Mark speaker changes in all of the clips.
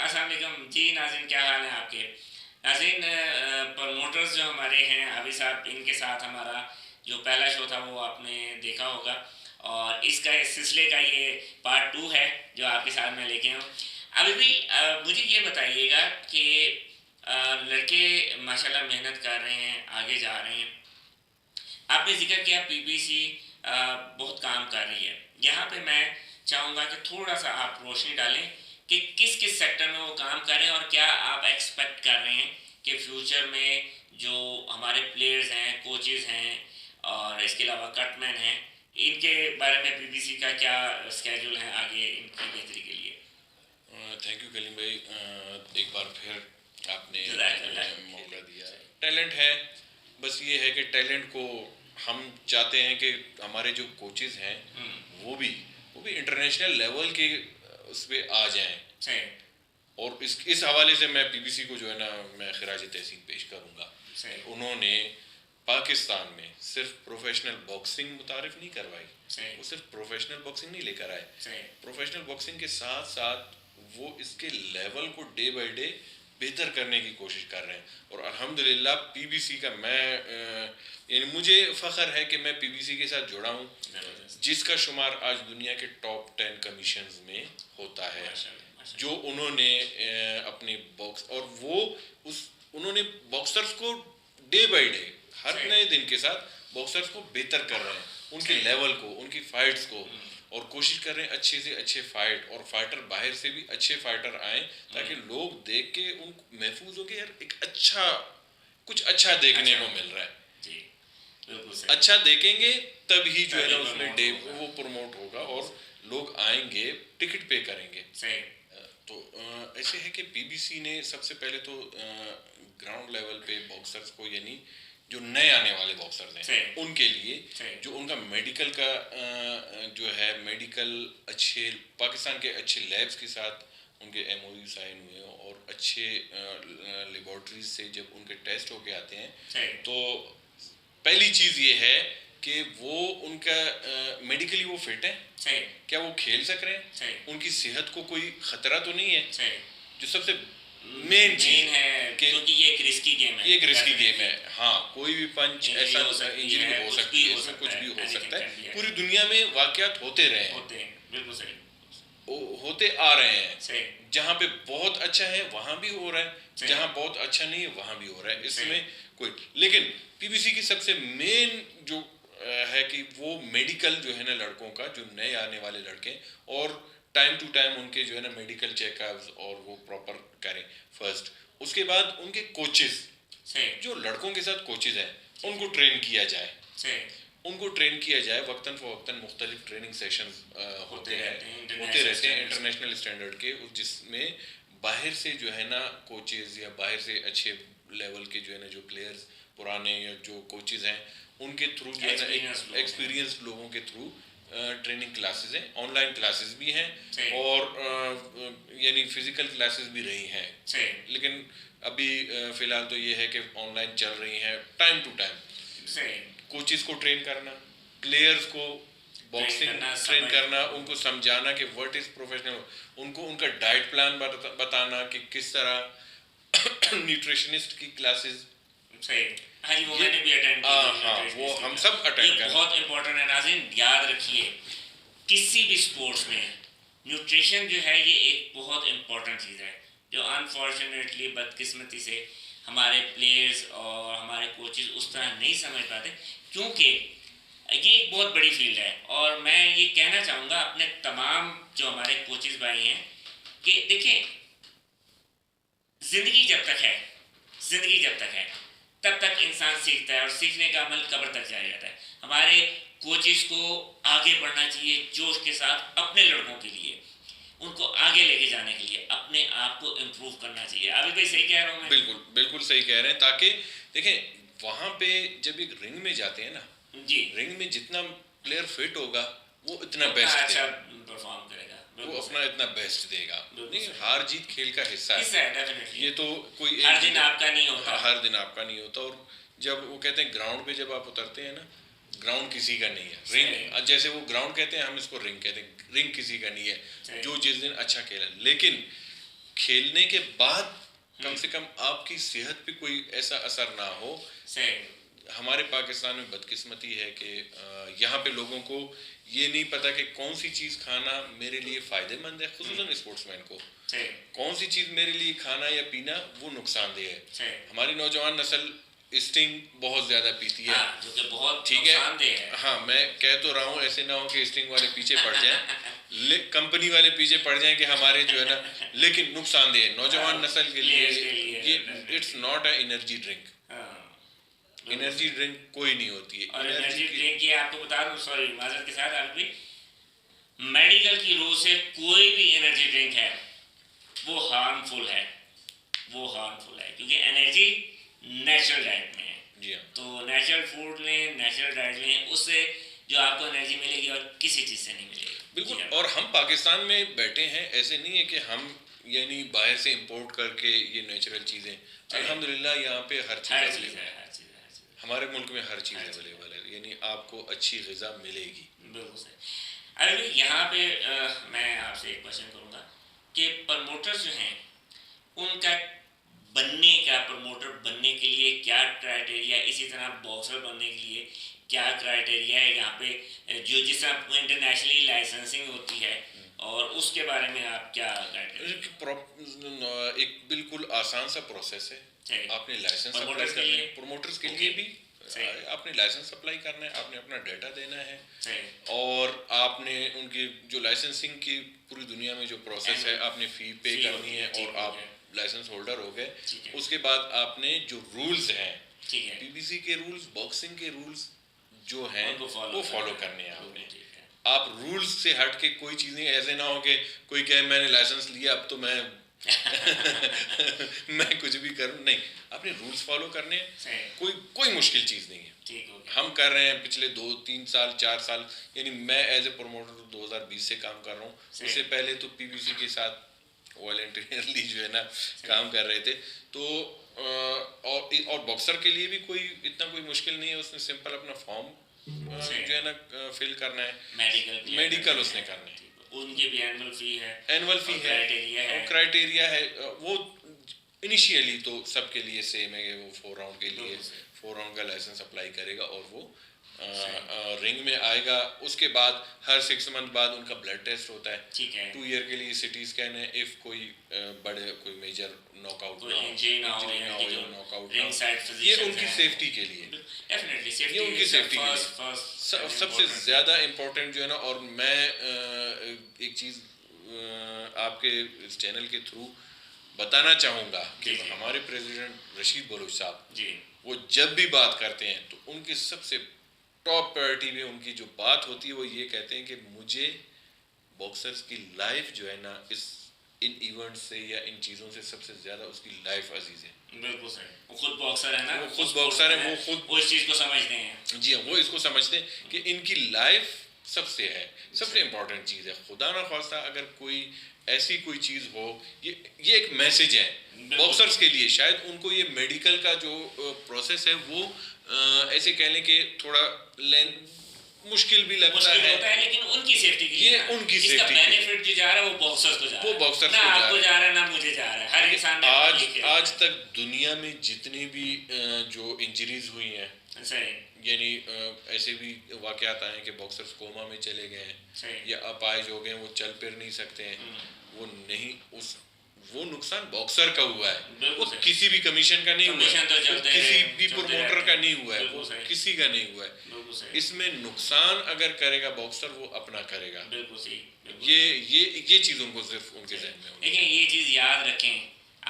Speaker 1: अस्सलाम जी नाज़रीन, क्या हाल है आपके नाज़रीन। प्रमोटर्स जो हमारे हैं अभी साहब, इनके साथ हमारा जो पहला शो था वो आपने देखा होगा, और इसका इस सिलसिले का ये पार्ट 2 है जो आपके साथ मैं लेके आऊँ। अभी भी मुझे ये बताइएगा कि लड़के माशाल्लाह मेहनत कर रहे हैं, आगे जा रहे हैं। आपने जिक्र किया पीबीसी बहुत काम कर रही है। यहाँ पे मैं चाहूँगा कि थोड़ा सा आप रोशनी डालें कि किस किस सेक्टर में वो काम कर रहे हैं, और क्या आप एक्सपेक्ट कर रहे हैं कि फ्यूचर में जो हमारे प्लेयर्स हैं, कोचेज़ हैं, और इसके अलावा कटमैन हैं, इनके बारे में पीबीसी का क्या स्केड्यूल है आगे इनकी बेहतरी के लिए।
Speaker 2: थैंक यू कलीम भाई, एक बार फिर आपने मौका दिया। टैलेंट है, बस ये है कि टैलेंट को हम चाहते हैं कि हमारे जो कोचेज़ हैं वो भी इंटरनेशनल लेवल के उस पर आ जाएं। और इस हवाले से मैं पीबीसी को जो है ना, मैं खिराज तहसीन पेश करूँगा। उन्होंने पाकिस्तान में सिर्फ प्रोफेशनल बॉक्सिंग मुतारिफ नहीं करवाई, वो सिर्फ प्रोफेशनल बॉक्सिंग नहीं लेकर आए, प्रोफेशनल बॉक्सिंग के साथ साथ वो इसके लेवल को डे बाय डे बेहतर करने की कोशिश कर रहे हैं। और अल्हम्दुलिल्लाह पीबीसी का यानी मुझे फ़ख्र है कि मैं पीबीसी के साथ जुड़ा हूँ, जिसका शुमार आज दुनिया के टॉप 10 कमीशंस में होता है। जो उन्होंने अपने बॉक्स और उन्होंने बॉक्सर्स को डे बाय डे हर नए दिन के साथ बॉक्सर्स को बेहतर कर रहे हैं, उनके लेवल को, उनकी फाइट्स को, और कोशिश कर रहे हैं अच्छे से अच्छे फाइट, और फाइटर बाहर से भी अच्छे फाइटर आए ताकि लोग देख के उन महफूज हो के यार एक कुछ अच्छा देखने को मिल रहा है। अच्छा देखेंगे तभी जो है ना उसमें वो प्रमोट होगा और लोग आएंगे, टिकट पे करेंगे। तो ऐसे है कि पीबीसी ने सबसे पहले तो ग्राउंड लेवल पे बॉक्सर्स को, यानी जो नए आने वाले बॉक्सर्स हैं उनके लिए जो उनका मेडिकल का जो है, मेडिकल अच्छे पाकिस्तान के अच्छे लैब्स के साथ उनके एमओयू साइन हुए और अच्छे लेबॉर्ट्रीज से जब उनके टेस्ट होके आते हैं, तो पहली चीज़ ये है कि वो उनका मेडिकली वो फिट है, क्या वो खेल सक रहे हैं, उनकी सेहत को कोई ख़तरा तो नहीं है, जो सबसे मेन चीज है
Speaker 1: क्योंकि ये एक रिस्की गेम है।
Speaker 2: ये एक रिस्की गेम है। हाँ, कोई भी पंच ऐसा इंजरी हो सकती है, इसमें कुछ भी हो सकता है। पूरी दुनिया में वाकयात होते रहे हैं,
Speaker 1: बिल्कुल सही,
Speaker 2: होते आ रहे हैं। जहाँ पे बहुत अच्छा है वहाँ भी हो रहा है, जहाँ बहुत अच्छा नहीं है वहाँ भी हो रहा है। इसमें कोई, लेकिन पीबीसी की सबसे मेन जो है कि वो मेडिकल जो है ना लड़कों का, जो नए आने वाले लड़के, और टाइम टू टाइम उनके जो है ना मेडिकल चेकअप्स और वो प्रॉपर करें फर्स्ट। उसके बाद उनके कोचेस, जो लड़कों के साथ कोचेस हैं, उनको ट्रेन किया जाए वक्तन फ़वक्तन। मुख्तलिफ ट्रेनिंग सेशंस होते रहते हैं इंटरनेशनल स्टैंडर्ड के, जिसमें बाहर से जो है ना कोचेस या बाहर से अच्छे लेवल के जो है ना जो प्लेयर्स पुराने या जो कोचेस हैं उनके थ्रू जो है ना एक्सपीरियंस्ड लोगों के थ्रू ट्रेनिंग क्लासेस हैं, ऑनलाइन क्लासेस भी हैं और यानी फिजिकल क्लासेस भी रही हैं। लेकिन अभी फ़िलहाल तो ये है कि ऑनलाइन चल रही हैं। टाइम टू टाइम कोचेस को ट्रेन करना, प्लेयर्स को बॉक्सिंग ट्रेन करना, उनको समझाना कि व्हाट इज़ प्रोफेशनल, उनको उनका डाइट प्लान बताना कि किस तरह न्यूट्रिशनिस्ट की क्लासेस।
Speaker 1: हाँ जी, वो मैंने भी अटेंड की।
Speaker 2: वो हम सब अटेंड करें,
Speaker 1: बहुत इंपॉर्टेंट है। नाज़रीन याद रखिए, किसी भी स्पोर्ट्स में न्यूट्रिशन जो है ये एक बहुत इंपॉर्टेंट चीज़ है, जो अनफॉर्चुनेटली बदकिस्मती से हमारे प्लेयर्स और हमारे कोचेस उस तरह नहीं समझ पाते, क्योंकि ये एक बहुत बड़ी फील्ड है और मैं ये कहना चाहूँगा अपने तमाम जो हमारे कोचेज़ भाई हैं कि देखिए, ज़िंदगी जब तक है, ज़िंदगी जब तक है तब तक इंसान सीखता है और सीखने का अमल कब्र तक जारी रहता है। हमारे कोचेज़ को आगे बढ़ना चाहिए जोश के साथ अपने लड़कों के लिए, उनको आगे लेके जाने के लिए अपने आप को इम्प्रूव करना चाहिए। अभी भाई सही कह रहा हूँ मैं?
Speaker 2: बिल्कुल बिल्कुल सही कह रहे हैं, ताकि देखें वहाँ पे जब एक रिंग में जाते हैं ना,
Speaker 1: जी,
Speaker 2: रिंग में जितना प्लेयर फिट होगा वो इतना
Speaker 1: उतना
Speaker 2: बेस्ट
Speaker 1: अच्छा
Speaker 2: देगा,
Speaker 1: परफॉर्म करेगा,
Speaker 2: वो
Speaker 1: बिल्कुल
Speaker 2: अपना
Speaker 1: सही,
Speaker 2: इतना बेस्ट देगा।
Speaker 1: बिल्कुल
Speaker 2: नहीं,
Speaker 1: सही।
Speaker 2: हार जीत खेल का हिस्सा
Speaker 1: हिस्सा
Speaker 2: है,
Speaker 1: है डेफिनेटली,
Speaker 2: ये तो कोई
Speaker 1: हर
Speaker 2: एक
Speaker 1: दिन
Speaker 2: जगह-
Speaker 1: आपका नहीं होता।
Speaker 2: हाँ, हर दिन आपका नहीं होता। और जब वो कहते हैं ग्राउंड पे जब आप उतरते हैं ना, ग्राउंड किसी का नहीं है, रिंग जैसे वो ग्राउंड कहते हैं, हम इसको रिंग कहते हैं, रिंग किसी का नहीं है जो जिस दिन अच्छा खेला। लेकिन खेलने के बाद कम से कम आपकी सेहत पे कोई ऐसा असर ना हो।
Speaker 1: सही,
Speaker 2: हमारे पाकिस्तान में बदकिस्मती है कि यहाँ पे लोगों को ये नहीं पता कि कौन सी चीज़ खाना मेरे लिए फ़ायदेमंद है, खुसूसन स्पोर्ट्समैन को
Speaker 1: सही,
Speaker 2: कौन सी चीज़ मेरे लिए खाना या पीना वो नुकसानदेह है।
Speaker 1: सही।
Speaker 2: हमारी नौजवान नस्ल स्टिंग बहुत ज़्यादा पीती है,
Speaker 1: हाँ, जो कि बहुत
Speaker 2: ठीक है।
Speaker 1: नुकसानदेह है।
Speaker 2: हाँ, मैं कह तो रहा हूँ, ऐसे ना हो कि स्टिंग वाले पीछे पड़ जाएं, कंपनी वाले पीछे पड़ जाएं कि हमारे जो है ना, लेकिन नुकसानदेह है नौजवान नस्ल के लिए।
Speaker 1: players के लिए,
Speaker 2: ये it's not a energy drink,
Speaker 1: हाँ,
Speaker 2: एनर्जी ड्रिंक कोई नहीं होती है।
Speaker 1: और
Speaker 2: एनर्जी
Speaker 1: एनर्जी
Speaker 2: की
Speaker 1: ड्रिंक की आपको बता दूं, सॉरी माजरत के साथ, आप भी मेडिकल की रूह से कोई भी एनर्जी ड्रिंक है वो हार्मफुल है, वो हार्मफुल है, क्योंकि एनर्जी नेचुरल डाइट में है।
Speaker 2: जी हाँ,
Speaker 1: तो नेचुरल फूड लें, नेचुरल डाइट लें, उससे जो आपको एनर्जी मिलेगी और किसी चीज़ से नहीं मिलेगी।
Speaker 2: बिल्कुल।
Speaker 1: जी हाँ।
Speaker 2: और हम पाकिस्तान में बैठे हैं, ऐसे नहीं है कि हम यानी बाहर से इंपोर्ट करके ये नेचुरल चीज़ें, अल्हम्दुलिल्लाह यहाँ पे हर चीज़
Speaker 1: हर चीज़
Speaker 2: अवेलेबल
Speaker 1: है,
Speaker 2: है।
Speaker 1: हर चीज़ है, हर चीज़ है।
Speaker 2: हमारे मुल्क में हर चीज़
Speaker 1: हर चीज़।
Speaker 2: अवेलेबल है, यानी आपको अच्छी ग़िज़ा मिलेगी।
Speaker 1: बिल्कुल सही। अरे यहाँ पे मैं आपसे एक क्वेश्चन करूँगा कि प्रमोटर्स जो हैं उनका बनने का, प्रमोटर बनने के लिए क्या क्राइटेरिया, इसी तरह बॉक्सर बनने के लिए क्या क्राइटेरिया है यहाँ पे, जो जिस तरह इंटरनेशनली लाइसेंसिंग होती है, और उसके बारे में आप क्या क्राइटेरिया?
Speaker 2: एक बिल्कुल आसान सा प्रोसेस है।
Speaker 1: सही।
Speaker 2: आपने लाइसेंस अप्लाई
Speaker 1: प्रमोटर्स के
Speaker 2: करना है,
Speaker 1: लिए?
Speaker 2: प्रोमोटर्स के
Speaker 1: ओके।
Speaker 2: लिए भी
Speaker 1: सही।
Speaker 2: आपने लाइसेंस अप्लाई करना है, आपने अपना डाटा देना है,
Speaker 1: सही,
Speaker 2: और आपने उनकी जो लाइसेंसिंग की पूरी दुनिया में जो प्रोसेस है, आपने फ़ी पे
Speaker 1: फी
Speaker 2: करनी
Speaker 1: होती
Speaker 2: है
Speaker 1: है, ठीक
Speaker 2: और
Speaker 1: हो
Speaker 2: आप
Speaker 1: गया।
Speaker 2: लाइसेंस होल्डर हो गए।
Speaker 1: ठीक है,
Speaker 2: उसके बाद आपने जो रूल्स हैं,
Speaker 1: ठीक है,
Speaker 2: पीबीसी के रूल्स, बॉक्सिंग के रूल्स जो हैं
Speaker 1: उनको
Speaker 2: वो फॉलो करने हैं
Speaker 1: बिल्कुल
Speaker 2: आपने।
Speaker 1: ठीक है।
Speaker 2: आप रूल्स से हट के कोई चीज़ नहीं, ऐसे ना हो कि कोई कहे मैंने लाइसेंस लिया अब तो मैं मैं कुछ भी करूं, नहीं, आपने रूल्स फॉलो करने हैं।
Speaker 1: सही,
Speaker 2: कोई मुश्किल चीज़ नहीं है।
Speaker 1: ठीक हो गया।
Speaker 2: हम कर रहे हैं पिछले 2-3 साल 4 साल, यानी मैं एज ए प्रमोटर 2020 से काम कर रहा हूँ।
Speaker 1: सही।
Speaker 2: उससे पहले तो पीबीसी के साथ वॉलंटियरली जो है ना काम कर रहे थे। तो और बॉक्सर के लिए भी कोई मुश्किल नहीं है, उसने सिंपल अपना फॉर्म जो है ना फिल करना है, मेडिकल उसने करना है,
Speaker 1: उनकी भी एनुअल फी है,
Speaker 2: एनुअल फी है, क्राइटेरिया है। वो इनिशियली तो सबके लिए सेम है, वो 4 राउंड के लिए 4 राउंड का लाइसेंस अप्लाई करेगा और वो रिंग में आएगा। उसके बाद हर 6 मंथ बाद उनका ब्लड टेस्ट होता है,
Speaker 1: ठीक है,
Speaker 2: 2 ईयर के लिए सिटी स्कैन है। इफ कोई कोई मेजर नॉकआउट
Speaker 1: कोई इंजरी ना हो या कि जो
Speaker 2: नॉकआउट
Speaker 1: रिंग साइड
Speaker 2: ये
Speaker 1: फिजिशियंस
Speaker 2: उनकी
Speaker 1: हैं,
Speaker 2: सेफ्टी के लिए,
Speaker 1: डेफिनेटली
Speaker 2: ये उनकी सेफ्टी के लिए
Speaker 1: फर्स्ट
Speaker 2: सबसे ज़्यादा इम्पोर्टेंट जो है ना। और मैं एक चीज़ आपके इस चैनल के थ्रू बताना चाहूँगा कि
Speaker 1: जी।
Speaker 2: हमारे प्रेसिडेंट रशीद बलोच साहब,
Speaker 1: जी,
Speaker 2: वो जब भी बात करते हैं तो उनकी सबसे टॉप प्रायोरिटी में उनकी जो बात होती है वो ये कहते हैं कि मुझे बॉक्सर्स की लाइफ जो है ना इन इवेंट से या इन चीज़ों से सबसे ज़्यादा उसकी लाइफ अजीज़ है।
Speaker 1: बिल्कुल सही। वो खुद बॉक्सर है ना,
Speaker 2: वो खुद बॉक्सर है,
Speaker 1: वो इस चीज़ को समझते हैं।
Speaker 2: जी हाँ, वो इसको समझते हैं कि इनकी लाइफ सबसे है, सबसे इम्पोर्टेंट चीज़ है। खुदा ना खास्ता अगर कोई ऐसी कोई चीज़ हो, ये एक मैसेज है बॉक्सर्स के लिए। शायद उनको ये मेडिकल का जो प्रोसेस है वो ऐसे कह लें कि थोड़ा मुश्किल भी लगता
Speaker 1: मुश्किल
Speaker 2: है,
Speaker 1: होता है, लेकिन उनकी सेफ्टी के लिए
Speaker 2: ये
Speaker 1: ना,
Speaker 2: उनकी
Speaker 1: इसका
Speaker 2: सेफ्टी के लिए।
Speaker 1: बेनिफिट जो जा रहा है वो बॉक्सर्स को जा रहा है,
Speaker 2: वो बॉक्सर्स
Speaker 1: ना
Speaker 2: को जा
Speaker 1: आपको
Speaker 2: रहा
Speaker 1: जा रहा है ना मुझे जा रहा है, हर इंसान ने
Speaker 2: आज
Speaker 1: ये किया
Speaker 2: आज तक दुनिया में जितनी भी जो इंजरीज हुई हैं,
Speaker 1: है। सही,
Speaker 2: यानी ऐसे भी वाक़यात आए हैं कि बॉक्सर्स कोमा में चले गए हैं
Speaker 1: सही,
Speaker 2: या अपाहिज हो गए हैं, वो चल फिर नहीं सकते हैं, वो नहीं उस वो नुकसान बॉक्सर का हुआ है, वो
Speaker 1: बिल्कुल
Speaker 2: किसी भी कमीशन का नहीं हुआ
Speaker 1: कमीशन तो
Speaker 2: है, वो
Speaker 1: चलते
Speaker 2: किसी
Speaker 1: रहे,
Speaker 2: भी
Speaker 1: चलते
Speaker 2: प्रोमोटर
Speaker 1: रहते
Speaker 2: का
Speaker 1: हैं।
Speaker 2: नहीं हुआ है, वो
Speaker 1: बिल्कुल सही,
Speaker 2: किसी का नहीं हुआ है।
Speaker 1: बिल्कुल सही,
Speaker 2: इसमें नुकसान अगर करेगा बॉक्सर, वो अपना करेगा।
Speaker 1: बिल्कुल सही, बिल्कुल
Speaker 2: ये चीज उनको सिर्फ उनके
Speaker 1: सही।
Speaker 2: जहन में होनी
Speaker 1: लेकिन ये चीज़ याद रखें,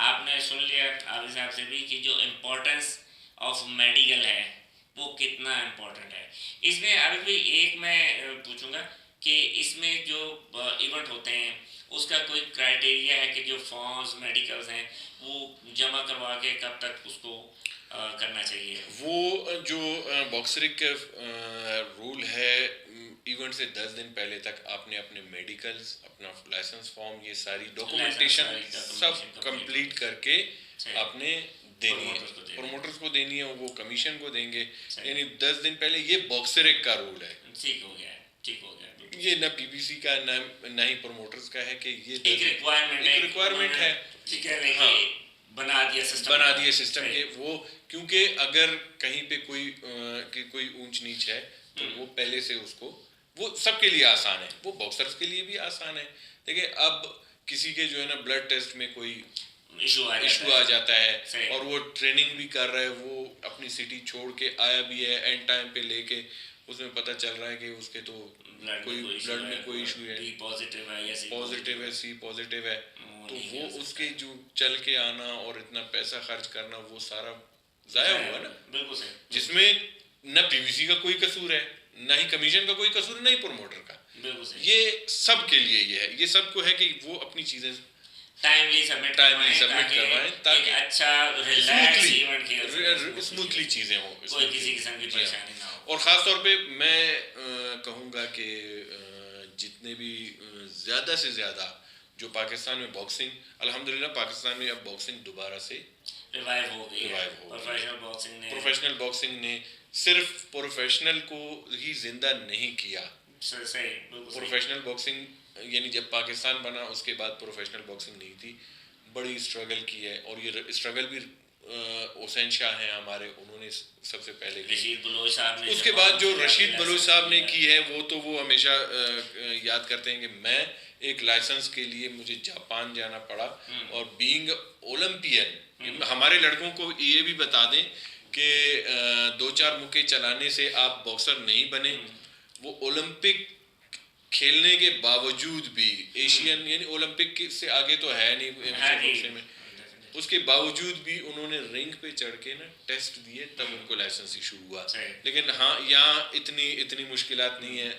Speaker 1: आपने सुन लिया आबिद साहब से भी कि जो इम्पोर्टेंस ऑफ मेडिकल है वो कितना इम्पोर्टेंट है। इसमें अभी भी एक मैं पूछूंगा कि इसमें जो इवेंट होते हैं उसका कोई क्राइटेरिया है कि जो फॉर्म्स मेडिकल्स हैं वो जमा करवा के कब तक उसको करना चाहिए?
Speaker 2: वो जो बॉक्सरिंग का रूल है, इवेंट से 10 दिन पहले तक आपने अपने मेडिकल्स, अपना लाइसेंस फॉर्म, ये सारी डॉक्यूमेंटेशन सब कंप्लीट करके आपने देनी है, प्रोमोटर्स को देनी है, वो कमीशन को देंगे। यानी 10 दिन पहले, ये बॉक्सरिंग का रूल है।
Speaker 1: ठीक हो गया, ठीक हो गया।
Speaker 2: ये ना पीबीसी का ना ही प्रोमोटर्स का है कि ये
Speaker 1: एक रिक्वायरमेंट
Speaker 2: है।
Speaker 1: ठीक है, हाँ, बना दिया सिस्टम
Speaker 2: के वो, क्योंकि अगर कहीं पे कोई ऊंच नीच है तो वो पहले से उसको, वो सबके लिए आसान है, वो बॉक्सर्स के लिए भी आसान है। देखिए अब किसी के जो है ना ब्लड टेस्ट में कोई
Speaker 1: इशू
Speaker 2: आ जाता है और वो ट्रेनिंग भी कर रहा है, वो अपनी सिटी छोड़ के आया भी है, एंड टाइम पे लेके उसमें पता चल रहा है कि उसके तो ब्लड में कोई इशू है,
Speaker 1: पॉजिटिव
Speaker 2: है, सी पॉजिटिव है, तो वो उसके जो चल के आना और इतना पैसा खर्च करना, वो सारा जाया हुआ ना।
Speaker 1: बिल्कुल सही,
Speaker 2: जिसमें न पीवीसी का कोई कसूर है, ना ही कमीशन का कोई कसूर, नहीं प्रोमोटर का। ये सब के लिए ये है, ये सबको है कि वो अपनी चीजें
Speaker 1: टाइमली सबमिट
Speaker 2: करवाएं ताकि
Speaker 1: अच्छा रिलैक्स इवेंट खेल
Speaker 2: स्मूथली चीजें हो,
Speaker 1: कोई किसी किस्म की परेशानी ना हो।
Speaker 2: और खास तौर पे मैं कहूँगा कि जितने भी ज़्यादा से ज़्यादा जो पाकिस्तान में बॉक्सिंग, अल्हम्दुलिल्लाह पाकिस्तान में अब बॉक्सिंग दोबारा से
Speaker 1: रिवाइव हो गई है। प्रोफेशनल
Speaker 2: बॉक्सिंग ने सिर्फ प्रोफेशनल को ही जिंदा नहीं किया। प्रोफेशनल बॉक्सिंग यानी जब पाकिस्तान बना उसके बाद प्रोफेशनल बॉक्सिंग नहीं थी, बड़ी स्ट्रगल की है, और ये स्ट्रगल भी हुसैन शाह हैं हमारे, उन्होंने सबसे पहले
Speaker 1: रशीद बलोच साहब ने,
Speaker 2: उसके बाद जो रशीद बलोच साहब ने की है, वो हमेशा याद करते हैं कि मैं एक लाइसेंस के लिए मुझे जापान जाना पड़ा, और बीइंग ओलंपियन, हमारे लड़कों को ये भी बता दें कि 2-4 मुक्के चलाने से आप बॉक्सर नहीं बने। वो ओलंपिक खेलने के बावजूद भी, एशियन यानी ओलंपिक से आगे तो है नहीं में, उसके बावजूद भी उन्होंने रिंग पे चढ़ के ना टेस्ट दिए, तब उनको लाइसेंस इशू हुआ। लेकिन हाँ, यहाँ इतनी मुश्किलात नहीं है।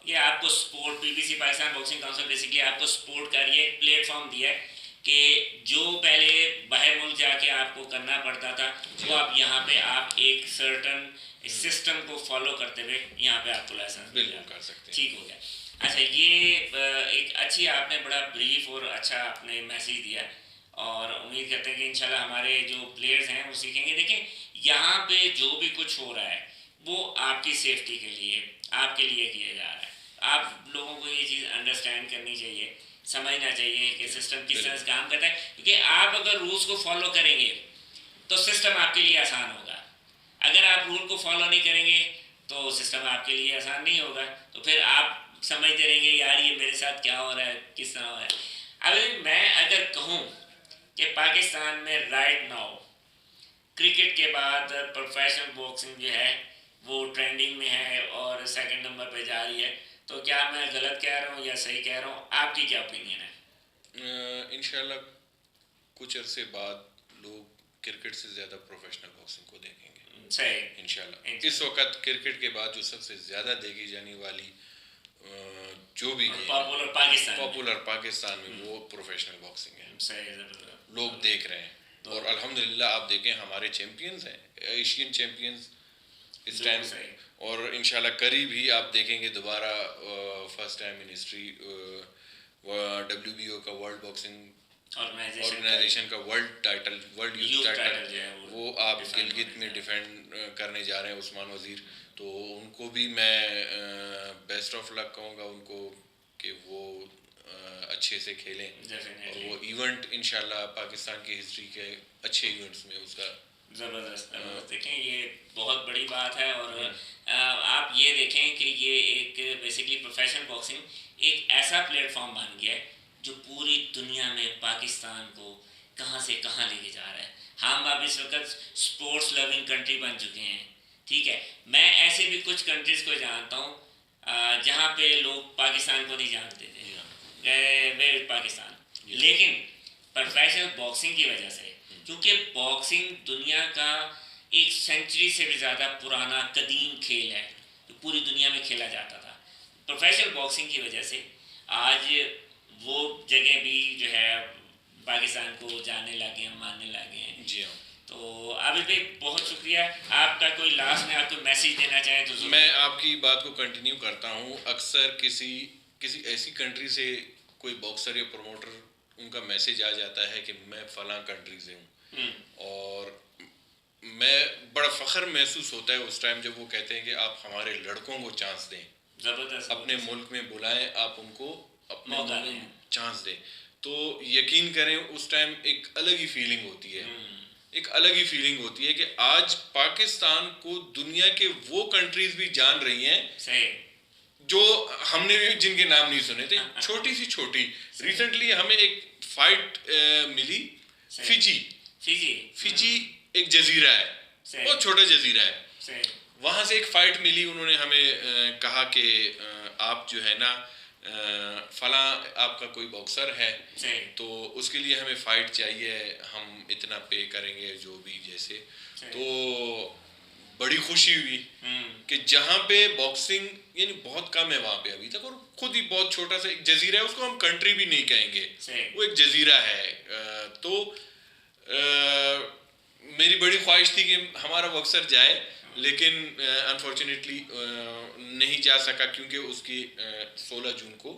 Speaker 1: ये आपको sport, PBC Pakistan boxing council basically आपको स्पोर्ट का ये एक प्लेटफॉर्म दिया है कि जो पहले बाहर मुल्क जाके आपको करना पड़ता था, वो आप यहाँ पे आप एक सर्टन सिस्टम को फॉलो करते हुए यहाँ पे आपको लाइसेंस
Speaker 2: बिल्कुल कर सकते हैं।
Speaker 1: ठीक हो गया। अच्छा, ये एक अच्छी आपने बड़ा ब्रीफ और अच्छा आपने मैसेज दिया, और उम्मीद करते हैं कि इंशाल्लाह हमारे जो प्लेयर्स हैं वो सीखेंगे। देखें, यहाँ पे जो भी कुछ हो रहा है वो आपकी सेफ्टी के लिए, आपके लिए किया जा रहा है। आप लोगों को ये चीज़ अंडरस्टैंड करनी चाहिए, समझना चाहिए कि सिस्टम किस तरह से काम करता है, क्योंकि आप अगर रूल्स को फॉलो करेंगे तो सिस्टम आपके लिए आसान होगा। अगर आप रूल को फॉलो नहीं करेंगे तो सिस्टम आपके लिए आसान नहीं होगा, तो फिर आप समझते रहेंगे यार ये मेरे साथ क्या हो रहा है, किस तरह हो रहा है। अभी मैं अगर कहूँ कि पाकिस्तान में राइट नाउ क्रिकेट के बाद प्रोफेशनल बॉक्सिंग जो है वो ट्रेंडिंग में है और सेकंड नंबर पे जा रही है, तो क्या मैं गलत कह रहा हूँ या सही कह रहा हूँ? आपकी क्या ओपिनियन है?
Speaker 2: इंशाल्लाह कुछ अरसे बाद लोग क्रिकेट से ज़्यादा प्रोफेशनल बॉक्सिंग को देखेंगे।
Speaker 1: सही,
Speaker 2: इंशाल्लाह। इस वक्त क्रिकेट के बाद जो सबसे ज़्यादा देखी जाने वाली जो भी पॉपुलर पाकिस्तान में वो प्रोफेशनल बॉक्सिंग है।
Speaker 1: सही,
Speaker 2: लोग देख रहे हैं, और अल्हम्दुलिल्लाह आप देखें हमारे चैंपियंस हैं, एशियन चैंपियंस इस टाइम, और इंशाल्लाह करीब ही आप देखेंगे दोबारा first time in history WBO का वर्ल्ड बॉक्सिंग ऑर्गेनाइजेशन का वर्ल्ड यूथ टाइटल वो आप गिलगित में डिफेंड करने जा रहे हैं उस्मान वजीर। तो उनको भी मैं बेस्ट ऑफ लक कहूँगा उनको कि वो अच्छे से खेलें, और वो इवेंट इंशाल्लाह पाकिस्तान की हिस्ट्री के अच्छे इवेंट्स में उसका
Speaker 1: ज़बरदस्त देखें, ये बहुत बड़ी बात है। और आप ये देखें कि ये एक बेसिकली प्रोफेशनल बॉक्सिंग एक ऐसा प्लेटफॉर्म बन गया है जो पूरी दुनिया में पाकिस्तान को कहाँ से कहाँ लेके जा रहा है। हम अब इस वक्त स्पोर्ट्स लविंग कंट्री बन चुके हैं, ठीक है। मैं ऐसे भी कुछ कंट्रीज़ को जानता हूँ जहाँ पे लोग पाकिस्तान को नहीं जानते थे, वे पाकिस्तान, लेकिन प्रोफेशनल बॉक्सिंग की वजह से, क्योंकि बॉक्सिंग दुनिया का एक सेंचुरी से भी ज़्यादा पुराना कदीम खेल है, जो पूरी दुनिया में खेला जाता था। प्रोफेशनल बॉक्सिंग की वजह से आज वो जगह भी जो है पाकिस्तान को जानने लगे हैं, मानने लगे हैं।
Speaker 2: जी हाँ।
Speaker 1: तो अभी भी बहुत शुक्रिया आपका। कोई लास्ट में आपको मैसेज देना चाहें तो
Speaker 2: मैं आपकी बात को कंटिन्यू करता हूँ। अक्सर किसी ऐसी कंट्री से कोई बॉक्सर या प्रमोटर, उनका मैसेज आ जाता है कि मैं फलां कंट्री से हूँ, और मैं बड़ा फ़ख्र महसूस होता है उस टाइम जब वो कहते हैं कि आप हमारे लड़कों को चांस दें,
Speaker 1: ज़बरदस्त,
Speaker 2: अपने मुल्क में बुलाएं, आप उनको अपने
Speaker 1: मौका
Speaker 2: मुल्क में
Speaker 1: दें,
Speaker 2: चांस दें। तो यकीन करें उस टाइम एक अलग ही फीलिंग होती है, एक अलग ही फीलिंग होती है कि आज पाकिस्तान को दुनिया के वो कंट्रीज भी जान रही हैं
Speaker 1: सही,
Speaker 2: जो हमने भी जिनके नाम नहीं सुने थे। छोटी सी छोटी, रिसेंटली हमें एक फाइट मिली, फिजी। फिजी एक जजीरा है, बहुत छोटा जजीरा है, वहाँ से एक फ़ाइट मिली। उन्होंने हमें कहा कि आप जो है ना फला आपका कोई बॉक्सर है तो उसके लिए हमें फ़ाइट चाहिए, हम इतना पे करेंगे जो भी जैसे। तो बड़ी खुशी हुई कि जहाँ पे बॉक्सिंग यानी बहुत कम है वहाँ पे अभी तक, और खुद ही बहुत छोटा सा एक जजीरा है, उसको हम कंट्री भी नहीं कहेंगे, वो एक जजीरा है। तो मेरी बड़ी ख्वाहिश थी कि हमारा बॉक्सर जाए, लेकिन अनफॉर्चुनेटली नहीं जा सका क्योंकि उसकी 16 जून को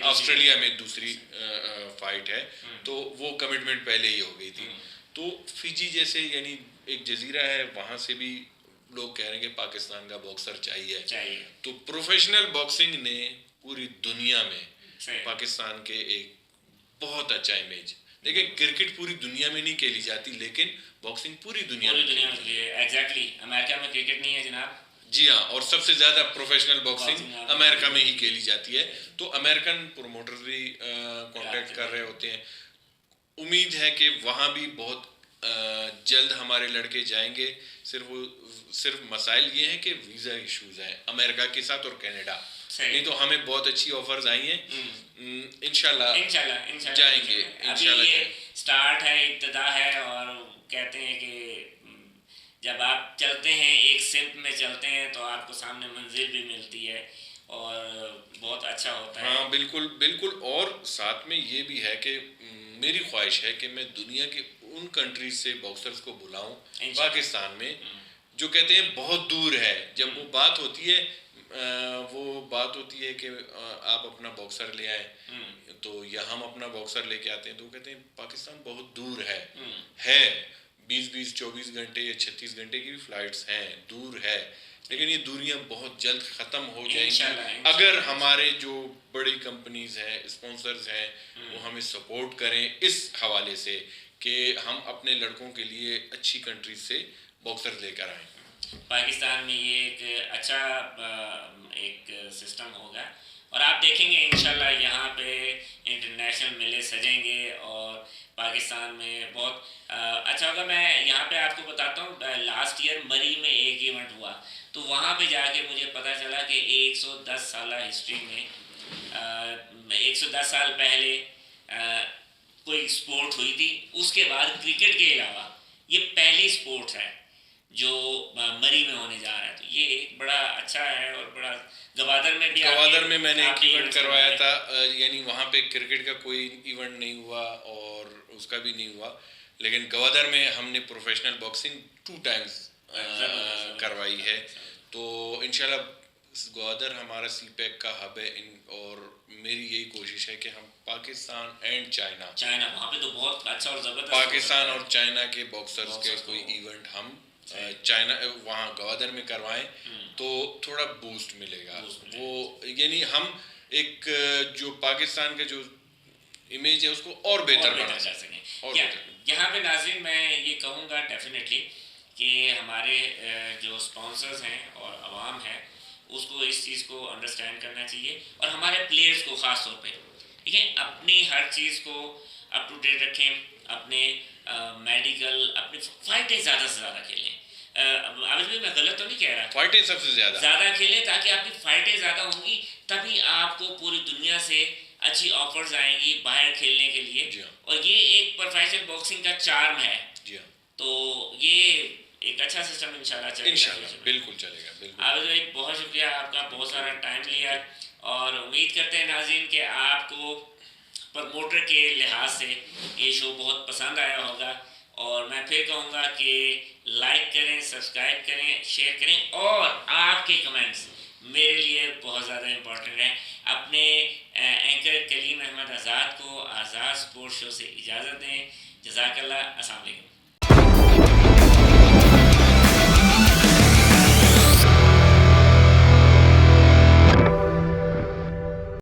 Speaker 2: ऑस्ट्रेलिया में दूसरी फाइट है, तो वो कमिटमेंट पहले ही हो गई थी। तो फिजी जैसे यानी एक जजीरा है, वहाँ से भी लोग कह रहे हैं कि पाकिस्तान का बॉक्सर चाहिए। तो प्रोफेशनल बॉक्सिंग ने पूरी दुनिया में पाकिस्तान के एक बहुत अच्छा इमेज। देखिए क्रिकेट पूरी दुनिया में नहीं खेली जाती, लेकिन बॉक्सिंग पूरी दुनिया में
Speaker 1: एग्जैक्टली। अमेरिका में क्रिकेट नहीं है जनाब।
Speaker 2: जी हाँ, और सबसे ज़्यादा प्रोफेशनल बॉक्सिंग अमेरिका में ही खेली जाती है। तो अमेरिकन प्रोमोटर्स भी कांटेक्ट कर रहे होते हैं। उम्मीद है कि वहाँ भी बहुत जल्द हमारे लड़के जाएंगे। सिर्फ मसाइल ये हैं कि वीज़ा इश्यूज हैं अमेरिका के साथ और कनाडा, नहीं तो हमें बहुत अच्छी ऑफर्स आई हैं। इंशाल्लाह जाएंगे।
Speaker 1: इंशाल्लाह स्टार्ट है, इब्तिदा है, और कहते हैं कि जब आप चलते हैं एक सिम्त में चलते हैं तो आपको सामने मंजिल भी मिलती है और बहुत अच्छा होता है।
Speaker 2: हाँ बिल्कुल बिल्कुल। और साथ में ये भी है कि मेरी ख्वाहिश है कि मैं दुनिया के उन कंट्रीज से बॉक्सर्स को बुलाऊं पाकिस्तान में जो कहते हैं बहुत दूर है। जब वो बात होती है कि आप अपना बॉक्सर ले आए, तो या हम अपना बॉक्सर लेके आते हैं तो वो कहते हैं पाकिस्तान बहुत दूर है 20-20 24 घंटे या 36 घंटे की भी फ्लाइट्स हैं, दूर है, लेकिन ये दूरियां बहुत जल्द ख़त्म हो जाएंगी अगर हमारे जो बड़ी कंपनीज हैं, स्पॉन्सर्स हैं, वो हमें सपोर्ट करें इस हवाले से कि हम अपने लड़कों के लिए अच्छी कंट्रीज से बॉक्सर लेकर आएँ।
Speaker 1: पाकिस्तान में ये एक अच्छा एक सिस्टम होगा और आप देखेंगे इंशाल्लाह यहाँ पे इंटरनेशनल मेले सजेंगे और पाकिस्तान में बहुत अच्छा होगा। मैं यहाँ पे आपको बताता हूँ, लास्ट ईयर मरी में एक इवेंट हुआ तो वहाँ पे जाके मुझे पता चला कि 110 साल हिस्ट्री में 110 साल पहले कोई स्पोर्ट हुई थी। उसके बाद क्रिकेट के अलावा ये पहली स्पोर्ट्स है जो मरी में होने जा रहा है। तो ये एक बड़ा अच्छा है और बड़ा गवादर में मैंने एक
Speaker 2: इवेंट करवाया था, यानी वहाँ पे क्रिकेट का कोई इवेंट नहीं हुआ और उसका भी नहीं हुआ, लेकिन गवादर में हमने प्रोफेशनल बॉक्सिंग 2 टाइम्स करवाई है। तो इंशाल्लाह गवादर हमारा सीपैक का हब है और मेरी यही कोशिश है कि हम पाकिस्तान एंड चाइना
Speaker 1: वहाँ पे तो बहुत अच्छा और ज़बरदस्त
Speaker 2: पाकिस्तान और चाइना के बॉक्सर्स के कोई इवेंट हम चाइना वहाँ गवादर में करवाएं तो थोड़ा बूस्ट मिलेगा। वो यानी हम एक जो पाकिस्तान के जो इमेज है उसको और बेहतर बना सकें।
Speaker 1: यहाँ पे नाज़रीन मैं ये कहूँगा डेफिनेटली कि हमारे जो स्पॉन्सर्स हैं और आवाम है उसको इस चीज़ को अंडरस्टैंड करना चाहिए और हमारे प्लेयर्स को ख़ास तौर पे ठीक है, अपनी हर चीज़ को अप टू डेट रखें, अपने मेडिकल, अपनी फाइटें ज़्यादा से ज़्यादा खेलें। आविद भाई मैं गलत तो नहीं कह रहा?
Speaker 2: फाइटें सबसे ज़्यादा
Speaker 1: खेलें, ताकि आपकी फाइटें ज़्यादा होंगी, तभी आपको पूरी दुनिया से अच्छी ऑफर्स आएंगी बाहर खेलने के लिए।
Speaker 2: जी हाँ।
Speaker 1: और ये एक प्रोफेशनल बॉक्सिंग का चार्म है।
Speaker 2: जी हाँ।
Speaker 1: तो ये एक अच्छा सिस्टम इंशाल्लाह चलेगा।
Speaker 2: इंशाल्लाह बिल्कुल चलेगा, बिल्कुल।
Speaker 1: आविद भाई बहुत शुक्रिया आपका, बहुत सारा टाइम लिया, और उम्मीद करते हैं नाज़रीन कि आपको प्रमोटर के लिहाज से ये शो बहुत पसंद आया होगा। और मैं फिर कहूँगा कि लाइक करें, सब्सक्राइब करें, शेयर करें, और आपके कमेंट्स मेरे लिए बहुत ज़्यादा इम्पोर्टेंट हैं। अपने एंकर कलीम अहमद आज़ाद को आज़ाद स्पोर्ट्स शो से इजाज़त दें। जज़ाकल्लाह, अस्सलाम वालेकुम।